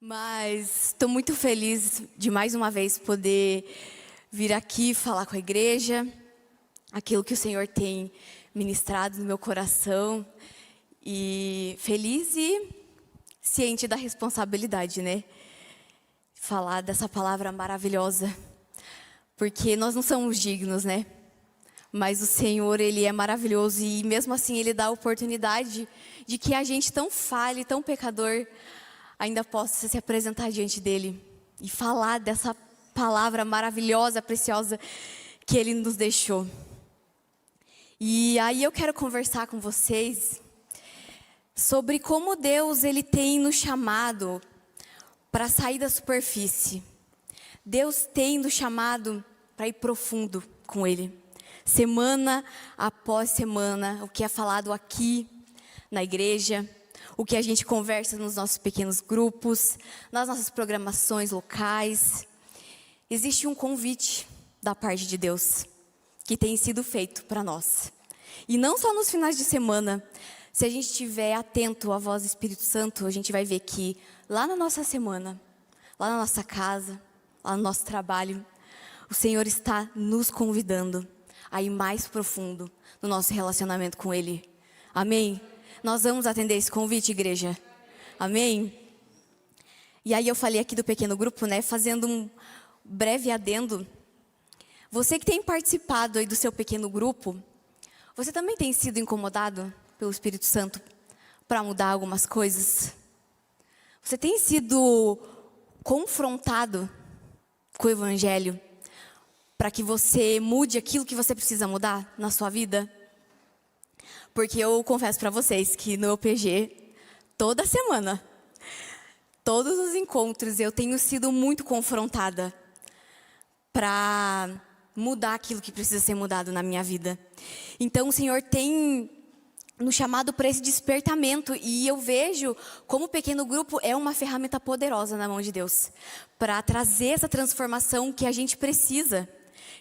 Mas estou muito feliz de mais uma vez poder vir aqui falar com a igreja, aquilo que o Senhor tem ministrado no meu coração, e feliz e ciente da responsabilidade, né? Falar dessa palavra maravilhosa, porque nós não somos dignos, né? Mas o Senhor, Ele é maravilhoso e mesmo assim Ele dá a oportunidade de que a gente tão falhe, tão pecador, ainda possa se apresentar diante dEle e falar dessa palavra maravilhosa, preciosa que Ele nos deixou. E aí eu quero conversar com vocês sobre como Deus, Ele tem nos chamado para sair da superfície. Deus tem nos chamado para ir profundo com Ele. Semana após semana, o que é falado aqui na igreja, o que a gente conversa nos nossos pequenos grupos, nas nossas programações locais. Existe um convite da parte de Deus que tem sido feito para nós. E não só nos finais de semana. Se a gente estiver atento à voz do Espírito Santo, a gente vai ver que lá na nossa semana, lá na nossa casa, lá no nosso trabalho, o Senhor está nos convidando a ir mais profundo no nosso relacionamento com Ele. Amém? Nós vamos atender esse convite, igreja? Amém? E aí eu falei aqui do pequeno grupo, né? Fazendo um breve adendo. Você que tem participado aí do seu pequeno grupo, você também tem sido incomodado pelo Espírito Santo para mudar algumas coisas? Você tem sido confrontado com o Evangelho para que você mude aquilo que você precisa mudar na sua vida? Porque eu confesso para vocês que no EPG, toda semana, todos os encontros, eu tenho sido muito confrontada para mudar aquilo que precisa ser mudado na minha vida. Então o Senhor tem nos chamado para esse despertamento, e eu vejo como o pequeno grupo é uma ferramenta poderosa na mão de Deus para trazer essa transformação que a gente precisa.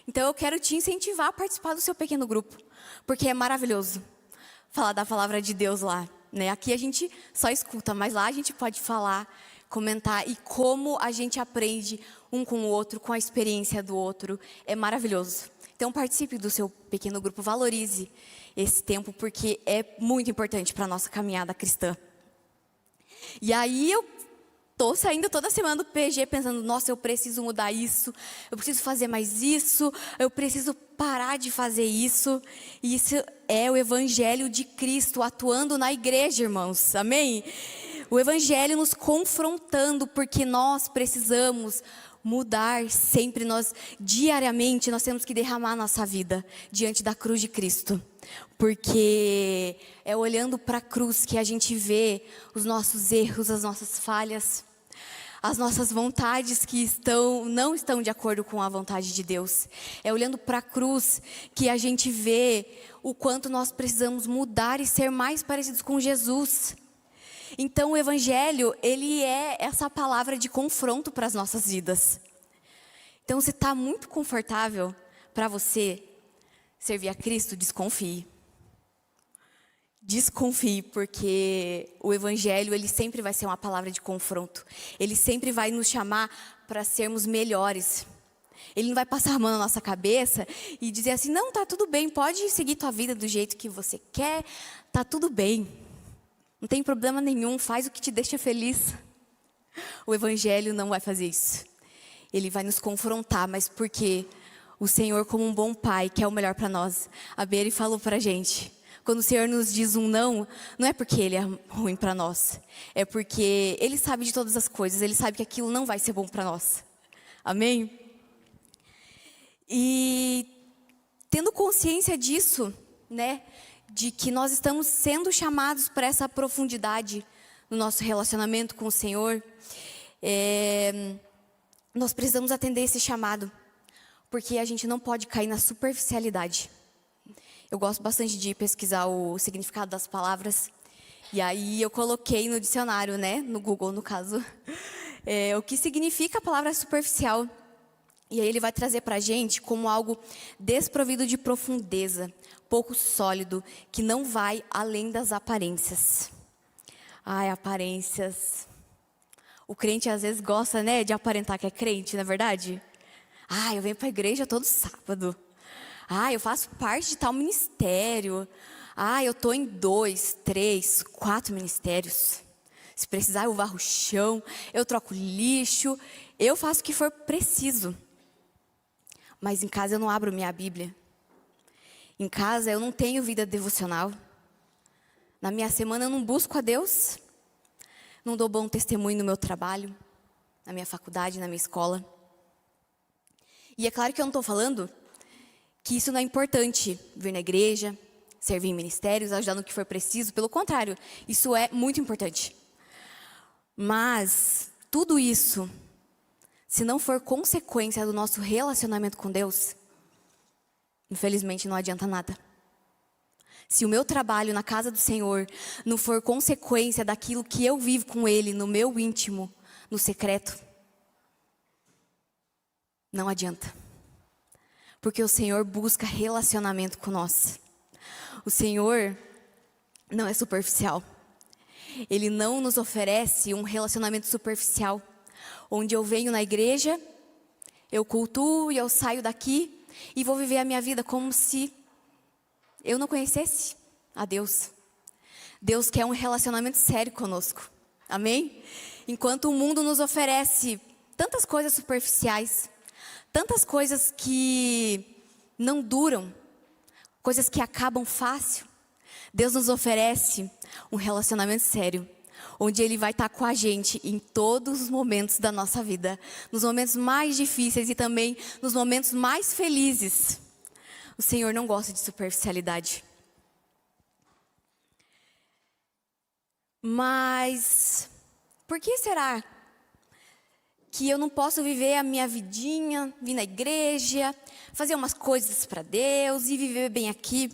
Então eu quero te incentivar a participar do seu pequeno grupo, porque é maravilhoso falar da palavra de Deus lá, né? Aqui a gente só escuta, mas lá a gente pode falar, comentar, e como a gente aprende um com o outro, com a experiência do outro, é maravilhoso. Então participe do seu pequeno grupo, valorize esse tempo, porque é muito importante para a nossa caminhada cristã. E aí eu estou saindo toda semana do PG pensando, nossa, eu preciso mudar isso, eu preciso fazer mais isso, eu preciso parar de fazer isso. E isso é o Evangelho de Cristo atuando na igreja, irmãos, amém? O Evangelho nos confrontando, porque nós precisamos mudar sempre, diariamente, nós temos que derramar nossa vida diante da cruz de Cristo. Porque é olhando para a cruz que a gente vê os nossos erros, as nossas falhas, as nossas vontades que não estão de acordo com a vontade de Deus. É olhando para a cruz que a gente vê o quanto nós precisamos mudar e ser mais parecidos com Jesus. Então o Evangelho, ele é essa palavra de confronto para as nossas vidas. Então se está muito confortável para você servir a Cristo, desconfie. Desconfie, porque o Evangelho, ele sempre vai ser uma palavra de confronto. Ele sempre vai nos chamar para sermos melhores. Ele não vai passar a mão na nossa cabeça e dizer assim, não, tá tudo bem, pode seguir tua vida do jeito que você quer, tá tudo bem. Não tem problema nenhum, faz o que te deixa feliz. O Evangelho não vai fazer isso. Ele vai nos confrontar, mas porque o Senhor, como um bom pai, quer o melhor para nós. A Beri falou para a gente, quando o Senhor nos diz um não, não é porque Ele é ruim para nós. É porque Ele sabe de todas as coisas, Ele sabe que aquilo não vai ser bom para nós. Amém? E tendo consciência disso, né, de que nós estamos sendo chamados para essa profundidade no nosso relacionamento com o Senhor, nós precisamos atender esse chamado, porque a gente não pode cair na superficialidade. Eu gosto bastante de pesquisar o significado das palavras, e aí eu coloquei no dicionário, né, no Google no caso, o que significa a palavra superficial. E aí ele vai trazer para a gente como algo desprovido de profundeza, pouco sólido, que não vai além das aparências. Ai, aparências. O crente às vezes gosta, né, de aparentar que é crente, não é verdade? Ah, eu venho para a igreja todo sábado. Ah, eu faço parte de tal ministério. Ah, eu estou em 2, 3, 4 ministérios. Se precisar, eu varro o chão, eu troco lixo, eu faço o que for preciso. Mas em casa eu não abro minha Bíblia. Em casa eu não tenho vida devocional. Na minha semana eu não busco a Deus. Não dou bom testemunho no meu trabalho, na minha faculdade, na minha escola. E é claro que eu não estou falando que isso não é importante, vir na igreja, servir em ministérios, ajudar no que for preciso. Pelo contrário, isso é muito importante. Mas tudo isso, se não for consequência do nosso relacionamento com Deus, infelizmente não adianta nada. Se o meu trabalho na casa do Senhor não for consequência daquilo que eu vivo com Ele no meu íntimo, no secreto, não adianta. Porque o Senhor busca relacionamento com nós. O Senhor não é superficial. Ele não nos oferece um relacionamento superficial, onde eu venho na igreja, eu cultuo e eu saio daqui e vou viver a minha vida como se eu não conhecesse a Deus. Deus quer um relacionamento sério conosco. Amém? Enquanto o mundo nos oferece tantas coisas superficiais, tantas coisas que não duram, coisas que acabam fácil, Deus nos oferece um relacionamento sério, onde Ele vai estar com a gente em todos os momentos da nossa vida, nos momentos mais difíceis e também nos momentos mais felizes. O Senhor não gosta de superficialidade. Mas por que será que eu não posso viver a minha vidinha, vir na igreja, fazer umas coisas para Deus e viver bem aqui?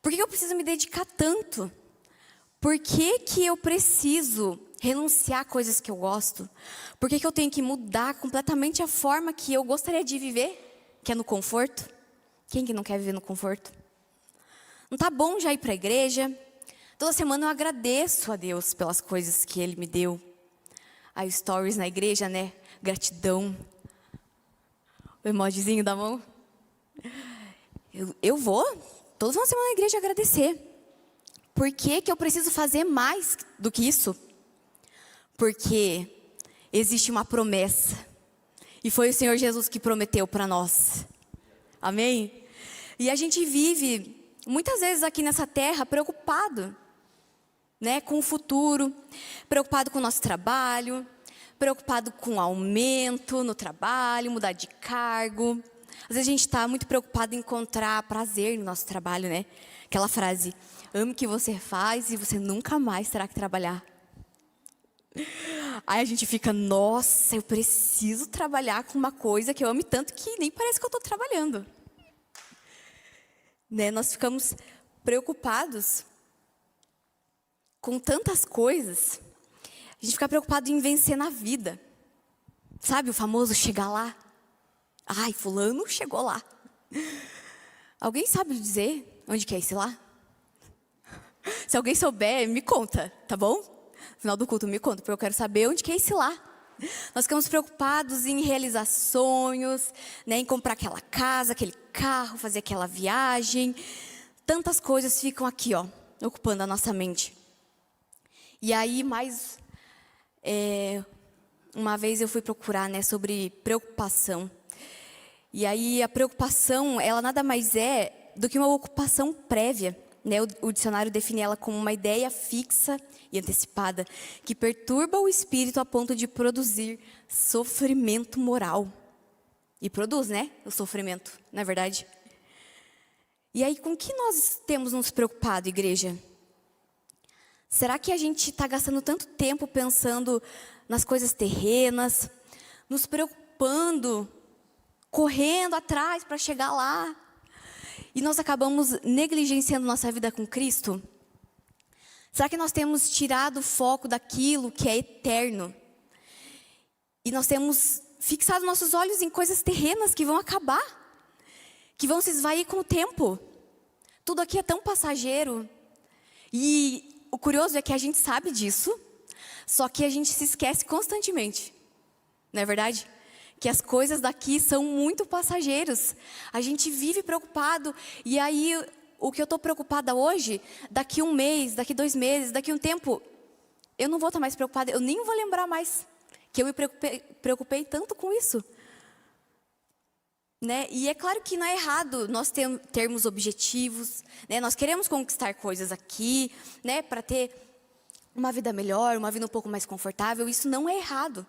Por que eu preciso me dedicar tanto? Por que eu preciso renunciar a coisas que eu gosto? Por que eu tenho que mudar completamente a forma que eu gostaria de viver, que é no conforto? Quem que não quer viver no conforto? Não tá bom já ir para a igreja? Toda semana eu agradeço a Deus pelas coisas que Ele me deu. Aí stories na igreja, né? Gratidão. O emojizinho da mão. Eu vou toda semana na igreja agradecer. Por que eu preciso fazer mais do que isso? Porque existe uma promessa. E foi o Senhor Jesus que prometeu para nós. Amém? E a gente vive, muitas vezes aqui nessa terra, preocupado, né, com o futuro, preocupado com o nosso trabalho, preocupado com aumento no trabalho, mudar de cargo. Às vezes a gente está muito preocupado em encontrar prazer no nosso trabalho, né? Aquela frase, ame o que você faz e você nunca mais terá que trabalhar. Aí a gente fica, nossa, eu preciso trabalhar com uma coisa que eu ame tanto que nem parece que eu estou trabalhando. Né? Nós ficamos preocupados com tantas coisas. A gente fica preocupado em vencer na vida. Sabe o famoso chegar lá? Ai, fulano chegou lá. Alguém sabe dizer onde que é esse lá? Se alguém souber, me conta, tá bom? No final do culto, me conta, porque eu quero saber onde que é esse lá. Nós ficamos preocupados em realizar sonhos, né, em comprar aquela casa, aquele carro, fazer aquela viagem. Tantas coisas ficam aqui, ó, ocupando a nossa mente. E aí, uma vez eu fui procurar, né, sobre preocupação. E aí, a preocupação, ela nada mais é do que uma ocupação prévia. Né? O dicionário define ela como uma ideia fixa e antecipada, que perturba o espírito a ponto de produzir sofrimento moral. E produz, né, o sofrimento, não é verdade? E aí, com que nós temos nos preocupado, igreja? Será que a gente está gastando tanto tempo pensando nas coisas terrenas, nos preocupando, correndo atrás para chegar lá, e nós acabamos negligenciando nossa vida com Cristo? Será que nós temos tirado o foco daquilo que é eterno? E nós temos fixado nossos olhos em coisas terrenas que vão acabar, que vão se esvair com o tempo. Tudo aqui é tão passageiro. E o curioso é que a gente sabe disso, Só que a gente se esquece constantemente, não é verdade? Que as coisas daqui são muito passageiros. A gente vive preocupado, e aí o que eu estou preocupada hoje, daqui um mês, daqui 2 meses, daqui um tempo, eu não vou estar mais preocupada, eu nem vou lembrar mais que eu me preocupei tanto com isso. Né? E é claro que não é errado nós termos objetivos, né? Nós queremos conquistar coisas aqui, né? Para ter uma vida melhor, uma vida um pouco mais confortável, isso não é errado.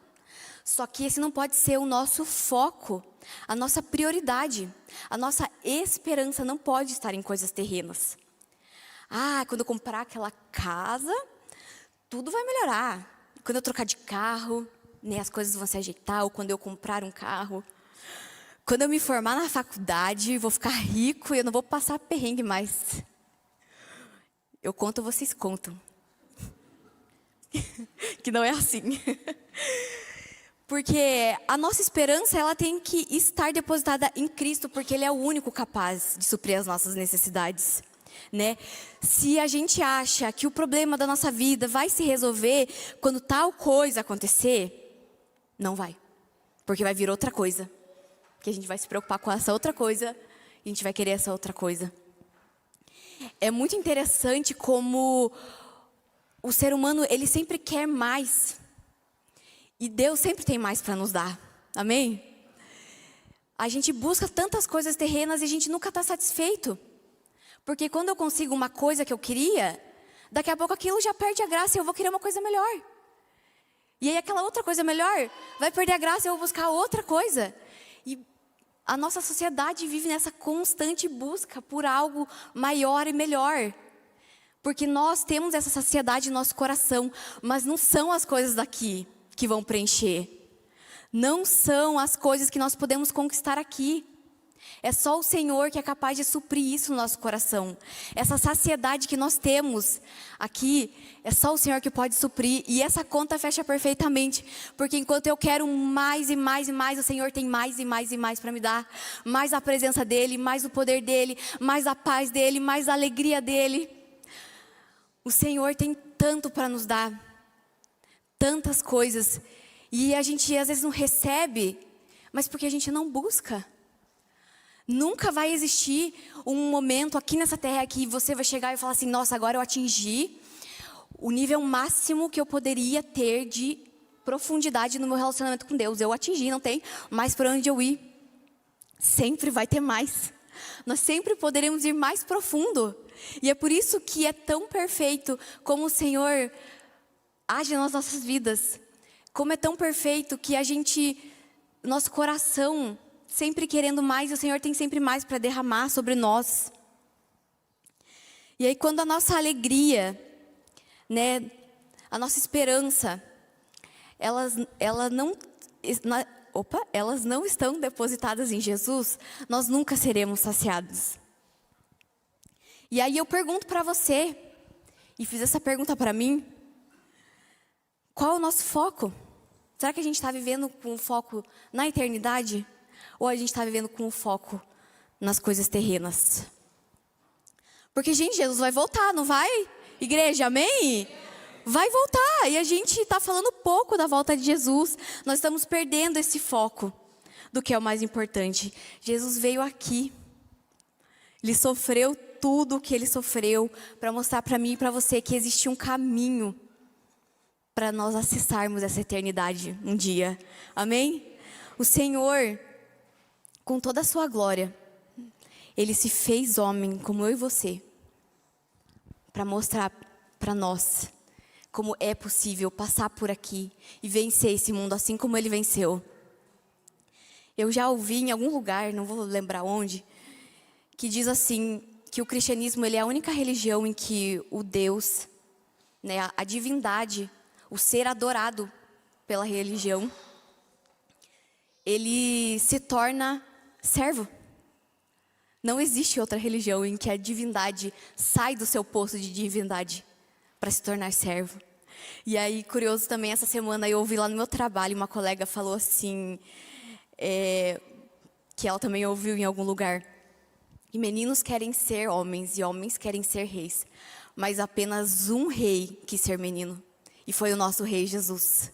Só que esse não pode ser o nosso foco, a nossa prioridade. A nossa esperança não pode estar em coisas terrenas. Quando eu comprar aquela casa, tudo vai melhorar. Quando eu trocar de carro, né, as coisas vão se ajeitar, ou quando eu comprar um carro. Quando eu me formar na faculdade, vou ficar rico e eu não vou passar perrengue mais. Eu conto, vocês contam. Que não é assim. Porque a nossa esperança, ela tem que estar depositada em Cristo, porque Ele é o único capaz de suprir as nossas necessidades. Né? Se a gente acha que o problema da nossa vida vai se resolver quando tal coisa acontecer, não vai. Porque vai vir outra coisa. Que a gente vai se preocupar com essa outra coisa, e a gente vai querer essa outra coisa. É muito interessante como o ser humano, ele sempre quer mais. E Deus sempre tem mais para nos dar. Amém? A gente busca tantas coisas terrenas e a gente nunca está satisfeito. Porque quando eu consigo uma coisa que eu queria, daqui a pouco aquilo já perde a graça e eu vou querer uma coisa melhor. E aí aquela outra coisa melhor vai perder a graça e eu vou buscar outra coisa. E a nossa sociedade vive nessa constante busca por algo maior e melhor. Porque nós temos essa saciedade no nosso coração, mas não são as coisas daqui que vão preencher. Não são as coisas que nós podemos conquistar aqui. É só o Senhor que é capaz de suprir isso no nosso coração. Essa saciedade que nós temos aqui, é só o Senhor que pode suprir. E essa conta fecha perfeitamente. Porque enquanto eu quero mais e mais e mais, o Senhor tem mais e mais e mais para me dar. Mais a presença dEle, mais o poder dEle, mais a paz dEle, mais a alegria dEle. O Senhor tem tanto para nos dar. Tantas coisas. E a gente às vezes não recebe, mas porque a gente não busca. Nunca vai existir um momento aqui nessa terra que você vai chegar e falar assim, nossa, agora eu atingi o nível máximo que eu poderia ter de profundidade no meu relacionamento com Deus. Eu atingi, não tem mais para onde eu ir. Sempre vai ter mais. Nós sempre poderemos ir mais profundo. E é por isso que é tão perfeito como o Senhor age nas nossas vidas. Como é tão perfeito que nosso coração sempre querendo mais, e o Senhor tem sempre mais para derramar sobre nós. E aí quando a nossa alegria, né, a nossa esperança, elas não estão depositadas em Jesus, nós nunca seremos saciados. E aí eu pergunto para você, e fiz essa pergunta para mim, qual é o nosso foco? Será que a gente está vivendo com foco na eternidade? Ou a gente está vivendo com foco nas coisas terrenas? Porque, gente, Jesus vai voltar, não vai? Igreja, amém? Vai voltar. E a gente está falando pouco da volta de Jesus. Nós estamos perdendo esse foco do que é o mais importante. Jesus veio aqui. Ele sofreu tudo o que Ele sofreu para mostrar para mim e para você que existe um caminho para nós acessarmos essa eternidade um dia. Amém? O Senhor, com toda a sua glória, Ele se fez homem como eu e você, para mostrar para nós como é possível passar por aqui e vencer esse mundo assim como Ele venceu. Eu já ouvi em algum lugar, não vou lembrar onde, que diz assim, que o cristianismo ele é a única religião em que o Deus, né, a divindade, o ser adorado pela religião, ele se torna servo. Não existe outra religião em que a divindade sai do seu posto de divindade para se tornar servo. E aí, curioso também, essa semana eu ouvi lá no meu trabalho, uma colega falou assim, que ela também ouviu em algum lugar, que meninos querem ser homens e homens querem ser reis, mas apenas um rei quis ser menino. E foi o nosso Rei Jesus,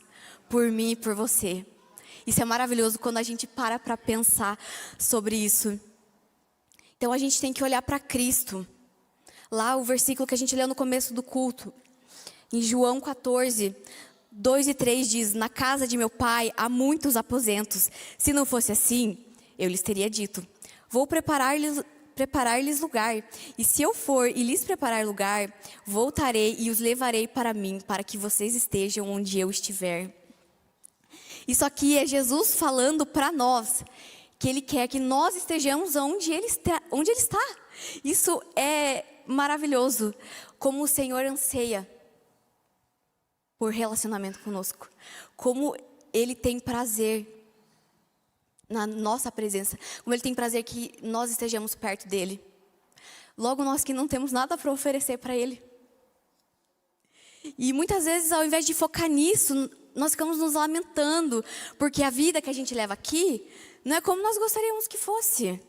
por mim e por você. Isso é maravilhoso quando a gente para pensar sobre isso. Então a gente tem que olhar para Cristo. Lá o versículo que a gente leu no começo do culto, em João 14, 2 e 3 diz: na casa de meu pai há muitos aposentos. Se não fosse assim, eu lhes teria dito: vou preparar-lhes lugar. E se eu for e lhes preparar lugar, voltarei e os levarei para mim, para que vocês estejam onde eu estiver. Isso aqui é Jesus falando para nós, que Ele quer que nós estejamos onde Ele está. Isso é maravilhoso, como o Senhor anseia por relacionamento conosco. Como Ele tem prazer na nossa presença. Como Ele tem prazer que nós estejamos perto dEle. Logo nós que não temos nada para oferecer para Ele. E muitas vezes, ao invés de focar nisso, nós ficamos nos lamentando, porque a vida que a gente leva aqui não é como nós gostaríamos que fosse.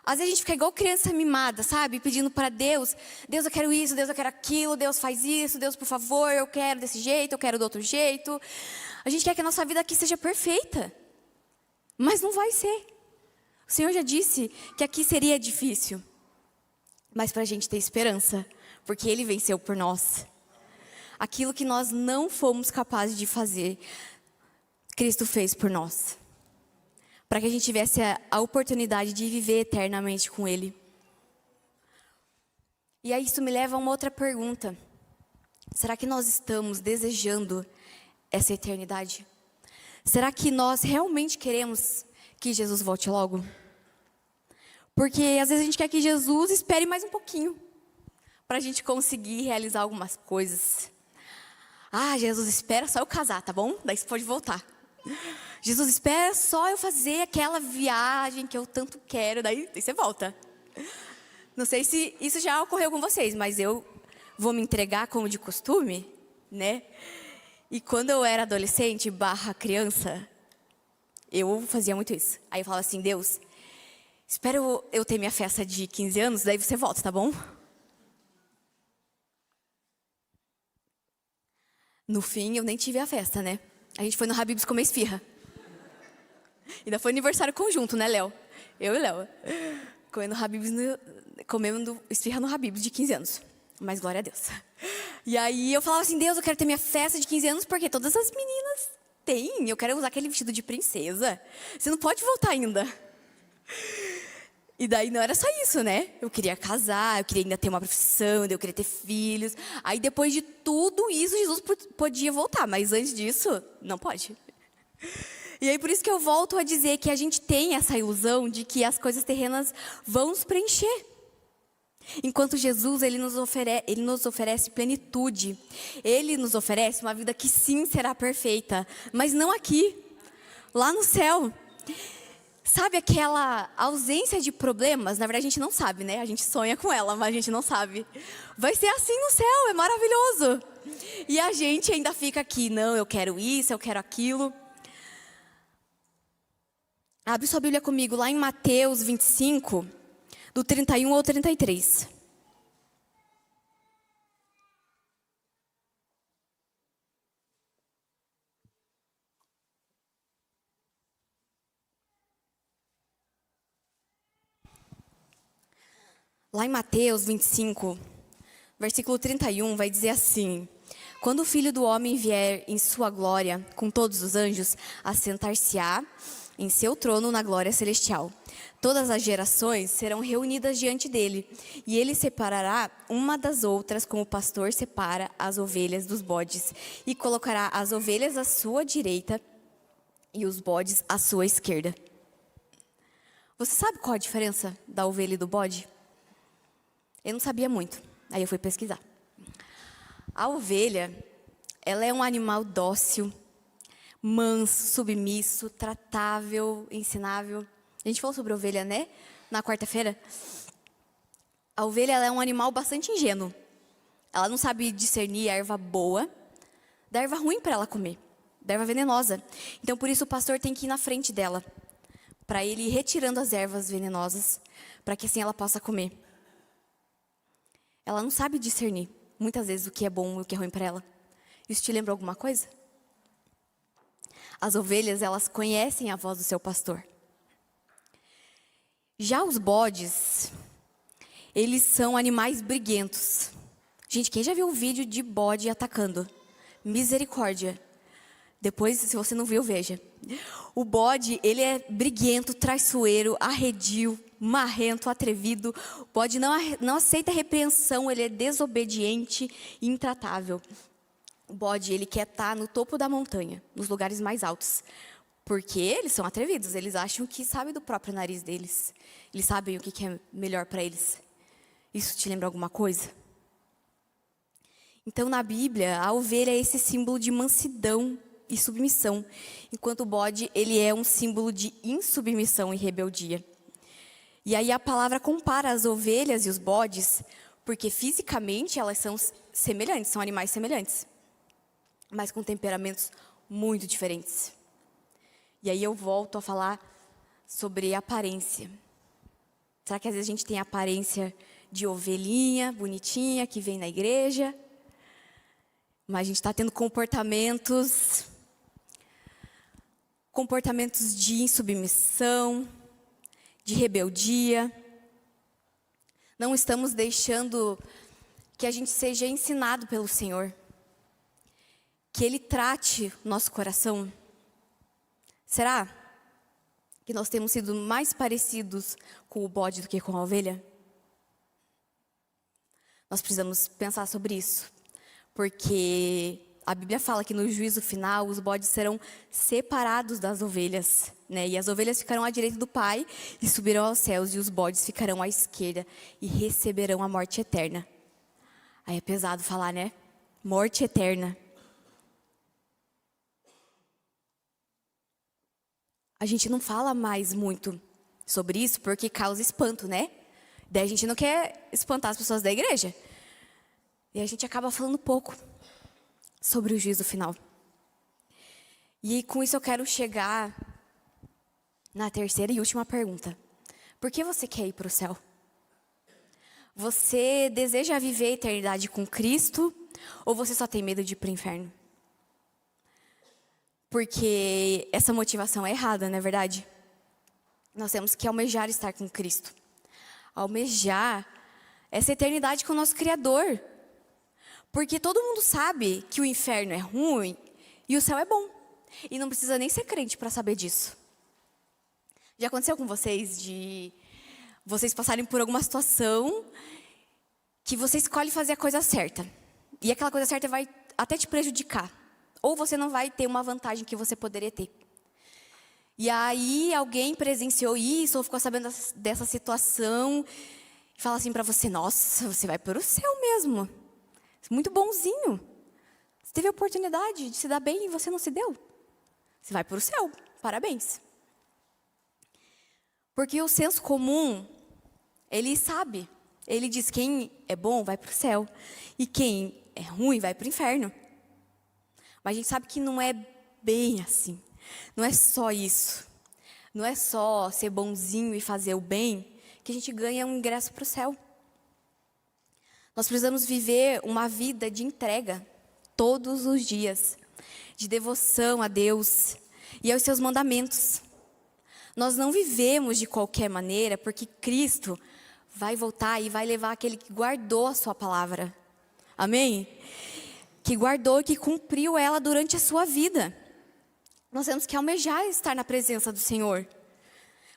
Às vezes a gente fica igual criança mimada, sabe? Pedindo para Deus: Deus, eu quero isso, Deus, eu quero aquilo, Deus, faz isso, Deus, por favor, eu quero desse jeito, eu quero do outro jeito. A gente quer que a nossa vida aqui seja perfeita, mas não vai ser. O Senhor já disse que aqui seria difícil, mas para a gente ter esperança, porque Ele venceu por nós. Aquilo que nós não fomos capazes de fazer, Cristo fez por nós. Para que a gente tivesse a oportunidade de viver eternamente com Ele. E aí isso me leva a uma outra pergunta. Será que nós estamos desejando essa eternidade? Será que nós realmente queremos que Jesus volte logo? Porque às vezes a gente quer que Jesus espere mais um pouquinho, para a gente conseguir realizar algumas coisas. Ah, Jesus, espera só eu casar, tá bom? Daí você pode voltar. Jesus, espera só eu fazer aquela viagem que eu tanto quero, daí você volta. Não sei se isso já ocorreu com vocês, mas eu vou me entregar como de costume, né? E quando eu era adolescente / criança, eu fazia muito isso. Aí eu falava assim: Deus, espera eu ter minha festa de 15 anos, daí você volta, tá bom? No fim, eu nem tive a festa, né? A gente foi no Habib's comer esfirra. Ainda foi aniversário conjunto, né, Léo? Eu e Léo. Comendo esfirra no Habib's de 15 anos. Mas glória a Deus. E aí eu falava assim: Deus, eu quero ter minha festa de 15 anos, porque todas as meninas têm. Eu quero usar aquele vestido de princesa. Você não pode voltar ainda. E daí não era só isso, né? Eu queria casar, eu queria ainda ter uma profissão, eu queria ter filhos. Aí depois de tudo isso, Jesus podia voltar. Mas antes disso, não pode. E aí por isso que eu volto a dizer que a gente tem essa ilusão de que as coisas terrenas vão nos preencher. Enquanto Jesus, Ele nos oferece plenitude. Ele nos oferece uma vida que sim será perfeita, mas não aqui, lá no céu. Sabe aquela ausência de problemas? Na verdade a gente não sabe, né? A gente sonha com ela, mas a gente não sabe. Vai ser assim no céu, é maravilhoso. E a gente ainda fica aqui: não, eu quero isso, eu quero aquilo. Abre sua Bíblia comigo lá em Mateus 25, do 31 ao 33. Lá em Mateus 25, versículo 31, vai dizer assim: quando o Filho do Homem vier em sua glória, com todos os anjos, assentar-se-á em seu trono na glória celestial. Todas as gerações serão reunidas diante dele, e ele separará uma das outras, como o pastor separa as ovelhas dos bodes, e colocará as ovelhas à sua direita e os bodes à sua esquerda. Você sabe qual a diferença da ovelha e do bode? Eu não sabia muito, aí eu fui pesquisar. A ovelha, ela é um animal dócil, manso, submisso, tratável, ensinável. A gente falou sobre a ovelha, né? Na quarta-feira. A ovelha, ela é um animal bastante ingênuo. Ela não sabe discernir a erva boa da erva ruim para ela comer, da erva venenosa. Então, por isso, o pastor tem que ir na frente dela, para ele ir retirando as ervas venenosas, para que assim ela possa comer. Ela não sabe discernir, muitas vezes, o que é bom e o que é ruim para ela. Isso te lembra alguma coisa? As ovelhas, elas conhecem a voz do seu pastor. Já os bodes, eles são animais briguentos. Gente, quem já viu um vídeo de bode atacando? Misericórdia. Depois, se você não viu, veja. O bode, ele é briguento, traiçoeiro, arredio, marrento, atrevido. O bode não aceita repreensão, ele é desobediente e intratável. O bode, ele quer estar no topo da montanha, nos lugares mais altos. Porque eles são atrevidos, eles acham que sabem do próprio nariz deles. Eles sabem o que é melhor para eles. Isso te lembra alguma coisa? Então, na Bíblia, a ovelha é esse símbolo de mansidão e submissão, enquanto o bode, ele é um símbolo de insubmissão e rebeldia. E aí a palavra compara as ovelhas e os bodes, porque fisicamente elas são semelhantes, são animais semelhantes, mas com temperamentos muito diferentes. E aí eu volto a falar sobre aparência. Será que às vezes a gente tem a aparência de ovelhinha, bonitinha, que vem na igreja, mas a gente está tendo comportamentos de insubmissão, de rebeldia. Não estamos deixando que a gente seja ensinado pelo Senhor, que Ele trate o nosso coração. Será que nós temos sido mais parecidos com o bode do que com a ovelha? Nós precisamos pensar sobre isso, porque a Bíblia fala que no juízo final os bodes serão separados das ovelhas, né? E as ovelhas ficarão à direita do Pai e subirão aos céus, e os bodes ficarão à esquerda e receberão a morte eterna. Aí é pesado falar, né? Morte eterna. A gente não fala mais muito sobre isso porque causa espanto, né? Daí a gente não quer espantar as pessoas da igreja. E a gente acaba falando pouco sobre o juízo final. E com isso eu quero chegar na terceira e última pergunta. Por que você quer ir para o céu? Você deseja viver a eternidade com Cristo ou você só tem medo de ir para o inferno? Porque essa motivação é errada, não é verdade? Nós temos que almejar estar com Cristo. Almejar essa eternidade com o nosso Criador. Porque todo mundo sabe que o inferno é ruim e o céu é bom. E não precisa nem ser crente para saber disso. Já aconteceu com vocês de vocês passarem por alguma situação que você escolhe fazer a coisa certa. E aquela coisa certa vai até te prejudicar. Ou você não vai ter uma vantagem que você poderia ter. E aí alguém presenciou isso ou ficou sabendo dessa situação e fala assim para você: nossa, você vai para o céu mesmo. Muito bonzinho. Você teve a oportunidade de se dar bem e você não se deu. Você vai para o céu. Parabéns. Porque o senso comum, ele sabe. Ele diz: quem é bom vai para o céu. E quem é ruim vai para o inferno. Mas a gente sabe que não é bem assim. Não é só isso. Não é só ser bonzinho e fazer o bem que a gente ganha um ingresso para o céu. Nós precisamos viver uma vida de entrega todos os dias, de devoção a Deus e aos seus mandamentos. Nós não vivemos de qualquer maneira, porque Cristo vai voltar e vai levar aquele que guardou a sua palavra. Amém? Que guardou e que cumpriu ela durante a sua vida. Nós temos que almejar estar na presença do Senhor.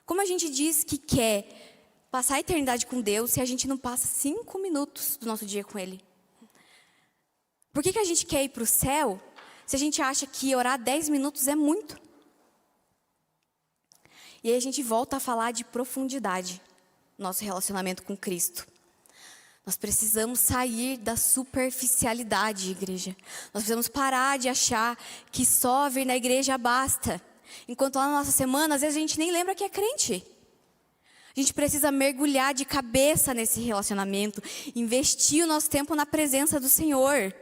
Como a gente diz que quer passar a eternidade com Deus se a gente não passa 5 minutos do nosso dia com Ele? Por que a gente quer ir para o céu se a gente acha que orar 10 minutos é muito? E aí a gente volta a falar de profundidade no nosso relacionamento com Cristo. Nós precisamos sair da superficialidade, igreja. Nós precisamos parar de achar que só vir na igreja basta. Enquanto lá na nossa semana, às vezes a gente nem lembra que é crente. A gente precisa mergulhar de cabeça nesse relacionamento, investir o nosso tempo na presença do Senhor.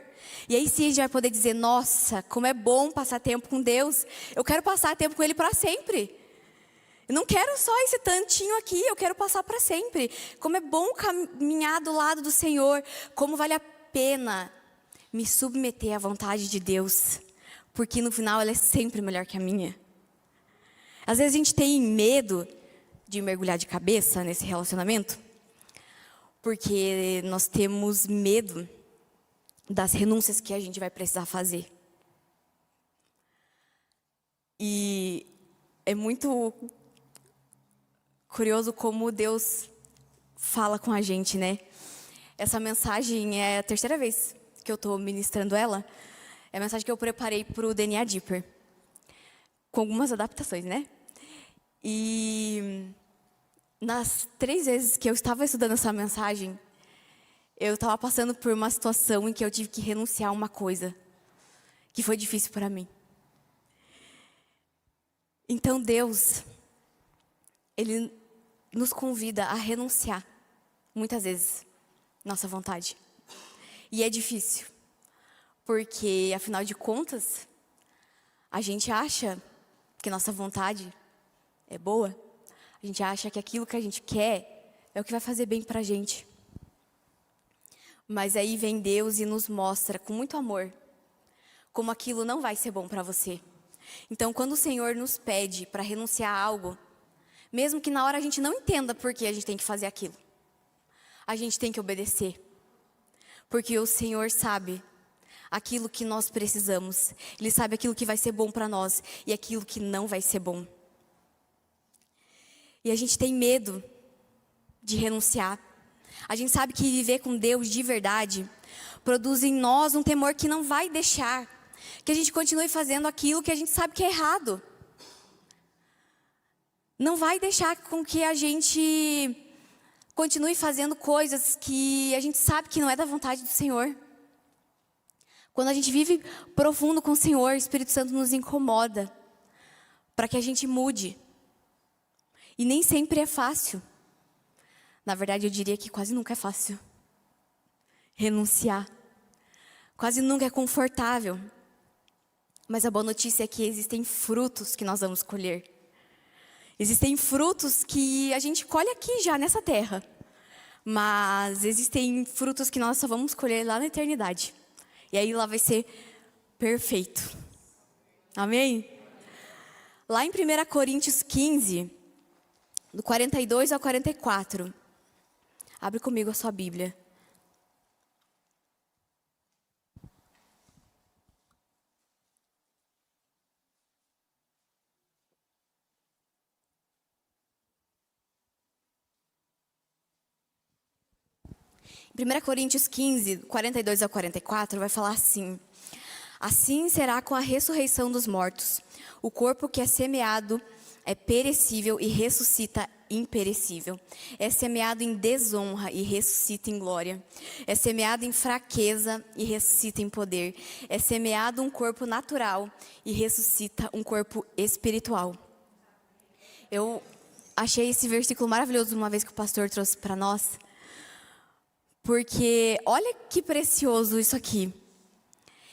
E aí sim a gente vai poder dizer: nossa, como é bom passar tempo com Deus. Eu quero passar tempo com Ele para sempre. Eu não quero só esse tantinho aqui, eu quero passar para sempre. Como é bom caminhar do lado do Senhor, como vale a pena me submeter à vontade de Deus, porque no final ela é sempre melhor que a minha. Às vezes a gente tem medo de mergulhar de cabeça nesse relacionamento, porque nós temos medo das renúncias que a gente vai precisar fazer. E é muito curioso como Deus fala com a gente, né? Essa mensagem é a terceira vez que eu estou ministrando ela. É a mensagem que eu preparei para o DNA Deeper, com algumas adaptações, né? E nas 3 vezes que eu estava estudando essa mensagem, eu estava passando por uma situação em que eu tive que renunciar a uma coisa que foi difícil para mim. Então Deus, Ele nos convida a renunciar, muitas vezes, nossa vontade. E é difícil, porque, afinal de contas, a gente acha que nossa vontade é boa, a gente acha que aquilo que a gente quer é o que vai fazer bem para a gente. Mas aí vem Deus e nos mostra, com muito amor, como aquilo não vai ser bom para você. Então, quando o Senhor nos pede para renunciar a algo, mesmo que na hora a gente não entenda por que a gente tem que fazer aquilo, a gente tem que obedecer. Porque o Senhor sabe aquilo que nós precisamos. Ele sabe aquilo que vai ser bom para nós e aquilo que não vai ser bom. E a gente tem medo de renunciar. A gente sabe que viver com Deus de verdade produz em nós um temor que não vai deixar que a gente continue fazendo aquilo que a gente sabe que é errado. Não vai deixar com que a gente continue fazendo coisas que a gente sabe que não é da vontade do Senhor. Quando a gente vive profundo com o Senhor, o Espírito Santo nos incomoda para que a gente mude. E nem sempre é fácil. Na verdade, eu diria que quase nunca é fácil renunciar. Quase nunca é confortável. Mas a boa notícia é que existem frutos que nós vamos colher. Existem frutos que a gente colhe aqui já nessa terra. Mas existem frutos que nós só vamos colher lá na eternidade. E aí lá vai ser perfeito. Amém? Lá em 1 Coríntios 15, do 42 ao 44. Abre comigo a sua Bíblia. Em 1 Coríntios 15, 42 ao 44, vai falar assim: assim será com a ressurreição dos mortos. O corpo que é semeado é perecível e ressuscita imperecível. É semeado em desonra e ressuscita em glória. É semeado em fraqueza e ressuscita em poder. É semeado um corpo natural e ressuscita um corpo espiritual. Eu achei esse versículo maravilhoso uma vez que o pastor trouxe para nós. Porque olha que precioso isso aqui.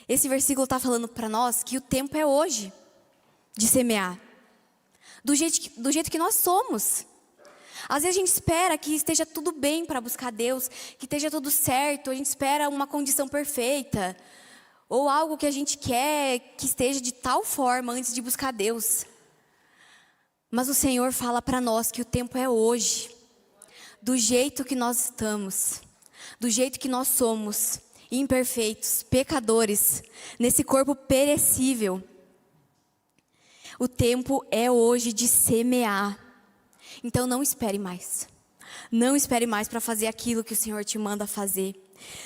Esse versículo está falando para nós que o tempo é hoje de semear. Do jeito que nós somos. Às vezes a gente espera que esteja tudo bem para buscar Deus, que esteja tudo certo, a gente espera uma condição perfeita, ou algo que a gente quer que esteja de tal forma antes de buscar Deus. Mas o Senhor fala para nós que o tempo é hoje, do jeito que nós estamos, do jeito que nós somos, imperfeitos, pecadores, nesse corpo perecível. O tempo é hoje de semear. Então não espere mais. Não espere mais para fazer aquilo que o Senhor te manda fazer.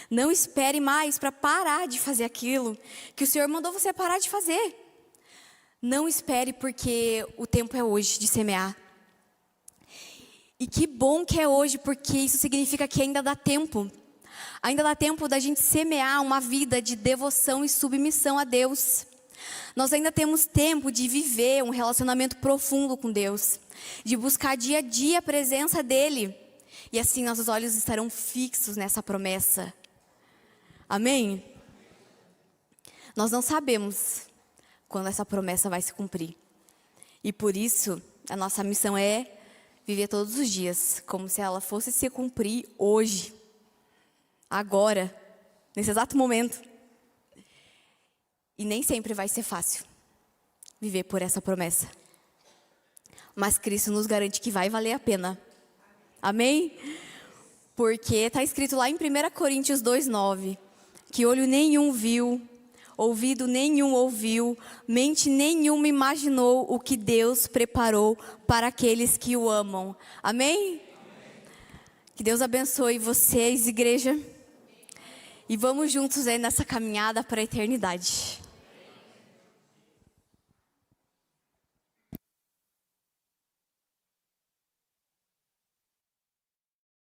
Não espere mais para parar de fazer aquilo que o Senhor mandou você parar de fazer. Não espere, porque o tempo é hoje de semear. E que bom que é hoje, porque isso significa que ainda dá tempo. Ainda dá tempo da gente semear uma vida de devoção e submissão a Deus. Nós ainda temos tempo de viver um relacionamento profundo com Deus, de buscar dia a dia a presença dEle. E assim nossos olhos estarão fixos nessa promessa. Amém? Nós não sabemos quando essa promessa vai se cumprir. E por isso, a nossa missão é viver todos os dias como se ela fosse se cumprir hoje, agora, nesse exato momento. E nem sempre vai ser fácil viver por essa promessa. Mas Cristo nos garante que vai valer a pena. Amém? Porque está escrito lá em 1 Coríntios 2,9, que olho nenhum viu, ouvido nenhum ouviu, mente nenhuma imaginou o que Deus preparou para aqueles que o amam. Amém? Que Deus abençoe vocês, igreja. E vamos juntos aí nessa caminhada para a eternidade.